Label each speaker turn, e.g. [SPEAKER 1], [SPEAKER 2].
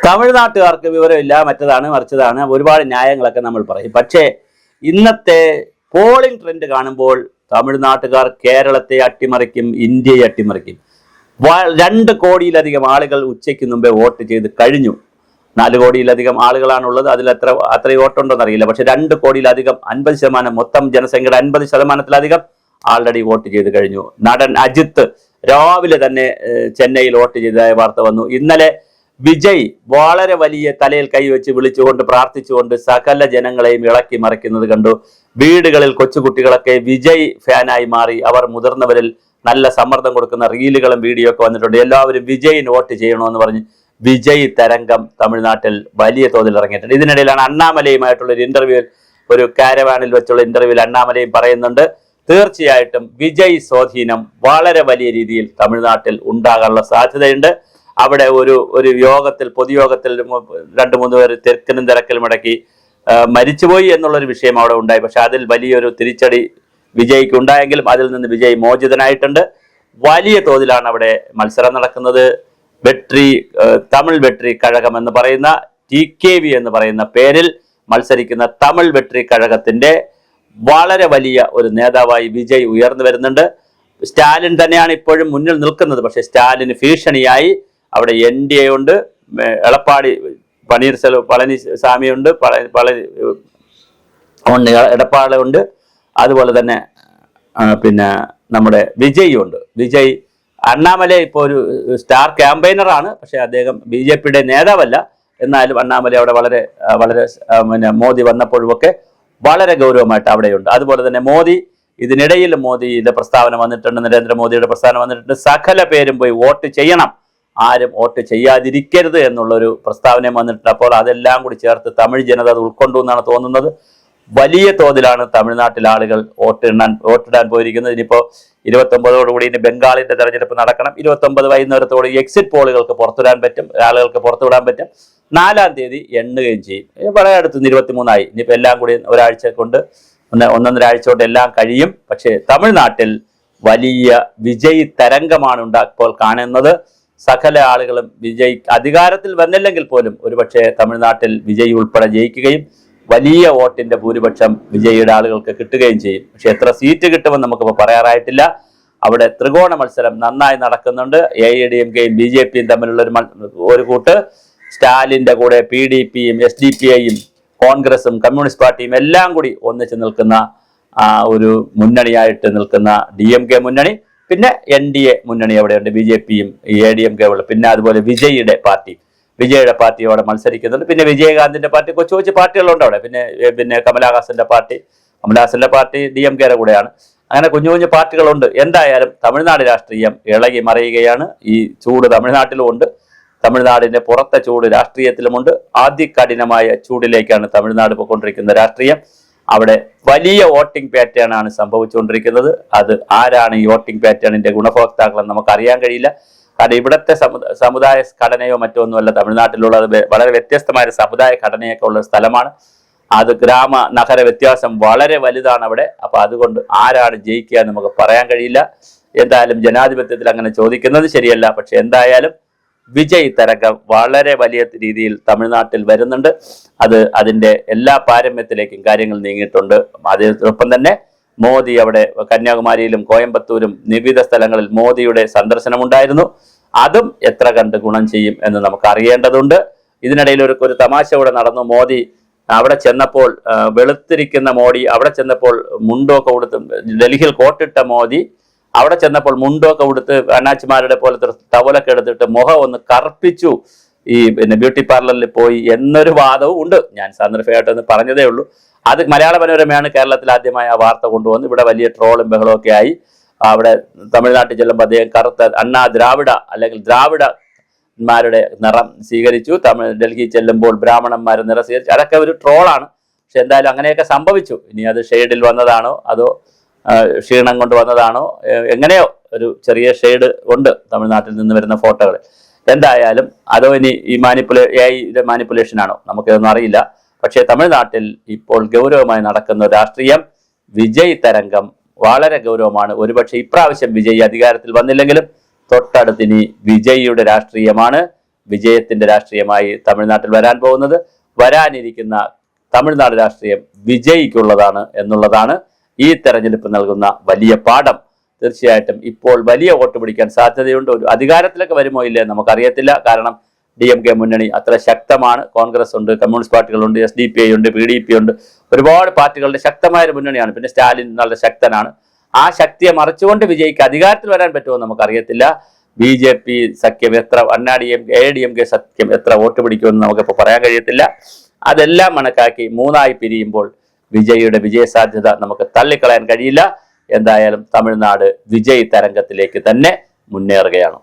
[SPEAKER 1] തമിഴ്നാട്ടുകാർക്ക് വിവരമില്ല, മറ്റതാണ് മറിച്ചതാണ്, ഒരുപാട് ന്യായങ്ങളൊക്കെ നമ്മൾ പറയും. പക്ഷേ ഇന്നത്തെ പോളിംഗ് ട്രെൻഡ് കാണുമ്പോൾ തമിഴ്നാട്ടുകാർ കേരളത്തെ അട്ടിമറിക്കും, ഇന്ത്യയെ അട്ടിമറിക്കും. 2 കോടിയിലധികം ആളുകൾ ഉച്ചയ്ക്ക് മുമ്പേ വോട്ട് ചെയ്ത് കഴിഞ്ഞു. 4 കോടിയിലധികം ആളുകളാണുള്ളത്. അതിൽ അത്രയും വോട്ടുണ്ടോന്ന് അറിയില്ല. പക്ഷെ 2 കോടിയിലധികം, 50%, മൊത്തം ജനസംഖ്യയുടെ 50%-ലധികം ആൾറെഡി വോട്ട് ചെയ്ത് കഴിഞ്ഞു. നടൻ അജിത്ത് രാവിലെ തന്നെ ചെന്നൈയിൽ വോട്ട് ചെയ്തതായ വാർത്ത വന്നു. ഇന്നലെ വിജയ് വളരെ വലിയ തലയിൽ കൈവച്ച് വിളിച്ചുകൊണ്ട് പ്രാർത്ഥിച്ചുകൊണ്ട് സകല ജനങ്ങളെയും ഇളക്കി മറിക്കുന്നത് കണ്ടു. വീടുകളിൽ കൊച്ചുകുട്ടികളൊക്കെ വിജയ് ഫാനായി മാറി. അവർ മുതിർന്നവരിൽ നല്ല സമ്മർദ്ദം കൊടുക്കുന്ന റീലുകളും വീഡിയോ ഒക്കെ വന്നിട്ടുണ്ട്. എല്ലാവരും വിജയിന് വോട്ട് ചെയ്യണമെന്ന് പറഞ്ഞ് വിജയ് തരംഗം തമിഴ്നാട്ടിൽ വലിയ തോതിൽ ഇറങ്ങിയിട്ടുണ്ട്. ഇതിനിടയിലാണ് അണ്ണാമലയുമായിട്ടുള്ള ഒരു ഇന്റർവ്യൂവിൽ, ഒരു കാരവാനിൽ വെച്ചുള്ള ഇന്റർവ്യൂവിൽ അണ്ണാമലയും പറയുന്നുണ്ട്, തീർച്ചയായിട്ടും വിജയ് സ്വാധീനം വളരെ വലിയ രീതിയിൽ തമിഴ്നാട്ടിൽ ഉണ്ടാകാനുള്ള സാധ്യതയുണ്ട്. അവിടെ ഒരു യോഗത്തിൽ, പൊതുയോഗത്തിൽ 2-3 പേർ തിരക്കിനും തിരക്കിലും ഇടയ്ക്ക് മരിച്ചുപോയി എന്നുള്ളൊരു വിഷയം അവിടെ ഉണ്ടായി. പക്ഷെ അതിൽ വലിയൊരു തിരിച്ചടി വിജയ്ക്ക് ഉണ്ടായെങ്കിലും അതിൽ നിന്ന് വിജയ് മോചിതനായിട്ടുണ്ട്. വലിയ തോതിലാണ് അവിടെ മത്സരം നടക്കുന്നത്. തമിഴ് വെട്രി കഴകം എന്ന് പറയുന്ന TKV എന്ന് പറയുന്ന പേരിൽ മത്സരിക്കുന്ന തമിഴ് വെട്രി കഴകത്തിന്റെ വളരെ വലിയ ഒരു നേതാവായി വിജയ് ഉയർന്നു വരുന്നുണ്ട്. സ്റ്റാലിൻ തന്നെയാണ് ഇപ്പോഴും മുന്നിൽ നിൽക്കുന്നത്. പക്ഷെ സ്റ്റാലിന് ഭീഷണിയായി അവിടെ NDA ഉണ്ട്, എളപ്പാടി പളനിസ്വാമിയുണ്ട്, എടപ്പാളുണ്ട്, അതുപോലെ തന്നെ പിന്നെ നമ്മുടെ വിജയ് ഉണ്ട്. വിജയ് അണ്ണാമല ഇപ്പോൾ ഒരു സ്റ്റാർ ക്യാമ്പയിനറാണ്. പക്ഷെ അദ്ദേഹം BJPയുടെ നേതാവല്ല. എന്നാലും അണ്ണാമല അവിടെ വളരെ വളരെ പിന്നെ മോദി വന്നപ്പോഴുമൊക്കെ വളരെ ഗൗരവമായിട്ട് അവിടെയുണ്ട്. അതുപോലെ തന്നെ മോദി, ഇതിനിടയിൽ മോദിയുടെ പ്രസ്താവന വന്നിട്ടുണ്ട്, നരേന്ദ്രമോദിയുടെ പ്രസ്താവന വന്നിട്ടുണ്ട്, സകല പേരും പോയി വോട്ട് ചെയ്യണം, ആരും വോട്ട് ചെയ്യാതിരിക്കരുത് എന്നുള്ളൊരു പ്രസ്താവന വന്നിട്ടുണ്ട്. അപ്പോൾ അതെല്ലാം കൂടി ചേർത്ത് തമിഴ് ജനത അത് ഉൾക്കൊണ്ടു എന്നാണ് തോന്നുന്നത്. വലിയ തോതിലാണ് തമിഴ്നാട്ടിൽ ആളുകൾ വോട്ടിടാൻ പോയിരിക്കുന്നത്. ഇനിയിപ്പോൾ 29ഓടുകൂടി ഇനി ബംഗാളിന്റെ തെരഞ്ഞെടുപ്പ് നടക്കണം. 29 വൈകുന്നേരത്തോട് എക്സിറ്റ് പോളുകൾക്ക് പുറത്തുവിടാൻ പറ്റും, ആളുകൾക്ക് പുറത്തുവിടാൻ പറ്റും. 4-ാം തീയതി എണ്ണുകയും ചെയ്യും. വളരെ അടുത്ത് 23 ഇനിയിപ്പോൾ എല്ലാം കൂടി ഒരാഴ്ച കൊണ്ട് 1.5 ആഴ്ച കൊണ്ട് എല്ലാം കഴിയും. പക്ഷേ തമിഴ്നാട്ടിൽ വലിയ വിജയ് തരംഗമാണ് ഇപ്പോൾ കാണുന്നത്. സകല ആളുകളും വിജയ് അധികാരത്തിൽ വന്നില്ലെങ്കിൽ പോലും ഒരുപക്ഷെ തമിഴ്നാട്ടിൽ വിജയ് ഉൾപ്പെടെ ജയിക്കുകയും വലിയ വോട്ടിന്റെ ഭൂരിപക്ഷം വിജയിയുടെ ആളുകൾക്ക് കിട്ടുകയും ചെയ്യും. പക്ഷെ എത്ര സീറ്റ് കിട്ടുമെന്ന് നമുക്കിപ്പോൾ പറയാറായിട്ടില്ല. അവിടെ ത്രികോണ മത്സരം നന്നായി നടക്കുന്നുണ്ട്. AIADMKയും BJPയും തമ്മിലുള്ള ഒരു കൂട്ട്, സ്റ്റാലിന്റെ കൂടെ PDPയും SDPIയും കോൺഗ്രസും കമ്മ്യൂണിസ്റ്റ് പാർട്ടിയും എല്ലാം കൂടി ഒന്നിച്ച് നിൽക്കുന്ന ഒരു മുന്നണിയായിട്ട് നിൽക്കുന്ന DMK മുന്നണി, പിന്നെ NDA മുന്നണി അവിടെയുണ്ട്, BJPയും ADMK ഉള്ള, പിന്നെ അതുപോലെ വിജയുടെ പാർട്ടി അവിടെ മത്സരിക്കുന്നുണ്ട്. പിന്നെ വിജയകാന്തിന്റെ പാർട്ടി, കൊച്ചു പാർട്ടികളുണ്ട് അവിടെ. പിന്നെ കമലഹാസന്റെ പാർട്ടി DMKയുടെ കൂടെയാണ്. അങ്ങനെ കുഞ്ഞു പാർട്ടികളുണ്ട്. എന്തായാലും തമിഴ്നാട് രാഷ്ട്രീയം ഇളകി മറിയുകയാണ്. ഈ ചൂട് തമിഴ്നാട്ടിലും ഉണ്ട്, തമിഴ്നാടിന്റെ പുറത്തെ ചൂട് രാഷ്ട്രീയത്തിലുമുണ്ട്. അതികഠിനമായ ചൂടിലേക്കാണ് തമിഴ്നാട് പോയിക്കൊണ്ടിരിക്കുന്ന രാഷ്ട്രീയം. അവിടെ വലിയ വോട്ടിംഗ് പാറ്റേൺ ആണ് സംഭവിച്ചുകൊണ്ടിരിക്കുന്നത്. അത് ആരാണ് ഈ വോട്ടിംഗ് പാറ്റേണിന്റെ ഗുണഭോക്താക്കളെന്ന് നമുക്കറിയാൻ കഴിയില്ല. കാരണം ഇവിടുത്തെ സമുദായ ഘടനയോ മറ്റോ ഒന്നുമല്ല തമിഴ്നാട്ടിലുള്ളത്. വളരെ വ്യത്യസ്തമായ സമുദായ ഘടനയൊക്കെ ഉള്ള സ്ഥലമാണ്. അത് ഗ്രാമ നഗര വ്യത്യാസം വളരെ വലുതാണ് അവിടെ. അപ്പൊ അതുകൊണ്ട് ആരാണ് ജയിക്കുക എന്ന് നമുക്ക് പറയാൻ കഴിയില്ല. എന്തായാലും ജനാധിപത്യത്തിൽ അങ്ങനെ ചോദിക്കുന്നത് ശരിയല്ല. പക്ഷെ എന്തായാലും വിജയ് തരംഗം വളരെ വലിയ രീതിയിൽ തമിഴ്നാട്ടിൽ വരുന്നുണ്ട്. അതിന്റെ എല്ലാ പാരമ്യത്തിലേക്കും കാര്യങ്ങൾ നീങ്ങിയിട്ടുണ്ട്. അതിനൊപ്പം തന്നെ മോദി അവിടെ കന്യാകുമാരിയിലും കോയമ്പത്തൂരും വിവിധ സ്ഥലങ്ങളിൽ മോദിയുടെ സന്ദർശനമുണ്ടായിരുന്നു. അതും എത്ര കണ്ട് ഗുണം ചെയ്യും എന്ന് നമുക്ക് അറിയേണ്ടതുണ്ട്. ഇതിനിടയിൽ ഒരു തമാശ ഇവിടെ നടന്നു. മോദി അവിടെ ചെന്നപ്പോൾ, വെളുത്തിരിക്കുന്ന മോദി അവിടെ ചെന്നപ്പോൾ മുണ്ടൊക്കെ ഉടുത്ത്, ഡൽഹിയിൽ കോട്ടിട്ട മോദി അവിടെ ചെന്നപ്പോൾ മുണ്ടൊക്കെ ഉടുത്ത് അണ്ണാച്ചിമാരുടെ പോലത്തെ ടവലൊക്കെ എടുത്തിട്ട് മുഖം ഒന്ന് കറുപ്പിച്ചു പിന്നെ ബ്യൂട്ടി പാർലറിൽ പോയി എന്നൊരു വാദവും ഉണ്ട്. ഞാൻ സന്ദർഭമായിട്ടൊന്ന് പറഞ്ഞതേ ഉള്ളൂ. അത് മലയാള മനോരമയാണ് കേരളത്തിൽ ആദ്യമായി ആ വാർത്ത കൊണ്ടുവന്ന് ഇവിടെ വലിയ ട്രോളും ബഹളമൊക്കെ ആയി. അവിടെ തമിഴ്നാട്ടിൽ ചെല്ലുമ്പോൾ അദ്ദേഹം കറുത്ത ദ്രാവിഡ അല്ലെങ്കിൽ ദ്രാവിഡന്മാരുടെ നിറം സ്വീകരിച്ചു. ഡൽഹി ചെല്ലുമ്പോൾ ബ്രാഹ്മണന്മാർ നിറം സ്വീകരിച്ചു. അതൊക്കെ ഒരു ട്രോളാണ്. പക്ഷെ എന്തായാലും അങ്ങനെയൊക്കെ സംഭവിച്ചു. ഇനി അത് ഷെയ്ഡിൽ വന്നതാണോ അതോ ക്ഷീണം കൊണ്ട് വന്നതാണോ, എങ്ങനെയോ ഒരു ചെറിയ ഷെയ്ഡ് ഉണ്ട് തമിഴ്നാട്ടിൽ നിന്ന് വരുന്ന ഫോട്ടോകൾ. എന്തായാലും അതോ ഇനി ഈ മാനിപ്പുലേഷനാണോ നമുക്കിതൊന്നും അറിയില്ല. പക്ഷേ തമിഴ്നാട്ടിൽ ഇപ്പോൾ ഗൗരവമായി നടക്കുന്ന രാഷ്ട്രീയം വിജയ് തരംഗം വളരെ ഗൗരവമാണ്. ഒരുപക്ഷെ ഇപ്രാവശ്യം വിജയ് അധികാരത്തിൽ വന്നില്ലെങ്കിലും തൊട്ടടുത്തിനി വിജയിയുടെ രാഷ്ട്രീയമാണ്. വിജയത്തിന്റെ രാഷ്ട്രീയമായി തമിഴ്നാട്ടിൽ വരാൻ പോകുന്നത്. വരാനിരിക്കുന്ന തമിഴ്നാട് രാഷ്ട്രീയം വിജയിക്കുള്ളതാണ് എന്നുള്ളതാണ് ഈ തെരഞ്ഞെടുപ്പ് നൽകുന്ന വലിയ പാഠം. തീർച്ചയായിട്ടും ഇപ്പോൾ വലിയ വോട്ട് പിടിക്കാൻ സാധ്യതയുണ്ട്. ഒരു അധികാരത്തിലൊക്കെ വരുമോ ഇല്ലേ നമുക്കറിയത്തില്ല. കാരണം DMK മുന്നണി അത്ര ശക്തമാണ്. കോൺഗ്രസ് ഉണ്ട്, കമ്മ്യൂണിസ്റ്റ് പാർട്ടികളുണ്ട്, SDPI ഉണ്ട്, PDP ഉണ്ട്, ഒരുപാട് പാർട്ടികളുടെ ശക്തമായ ഒരു മുന്നണിയാണ്. പിന്നെ സ്റ്റാലിൻ നല്ല ശക്തനാണ്. ആ ശക്തിയെ മറിച്ചുകൊണ്ട് വിജയിക്ക് അധികാരത്തിൽ വരാൻ പറ്റുമോ നമുക്കറിയത്തില്ല. BJP സഖ്യം എത്ര, ADMK സഖ്യം എത്ര വോട്ട് പിടിക്കുമെന്ന് നമുക്കിപ്പോൾ പറയാൻ കഴിയത്തില്ല. അതെല്ലാം കണക്കാക്കി മൂന്നായി പിരിയുമ്പോൾ വിജയിയുടെ വിജയസാധ്യത നമുക്ക് തള്ളിക്കളയാൻ കഴിയില്ല. എന്തായാലും തമിഴ്നാട് വിജയ് തരംഗത്തിലേക്ക് തന്നെ മുന്നേറുകയാണ്.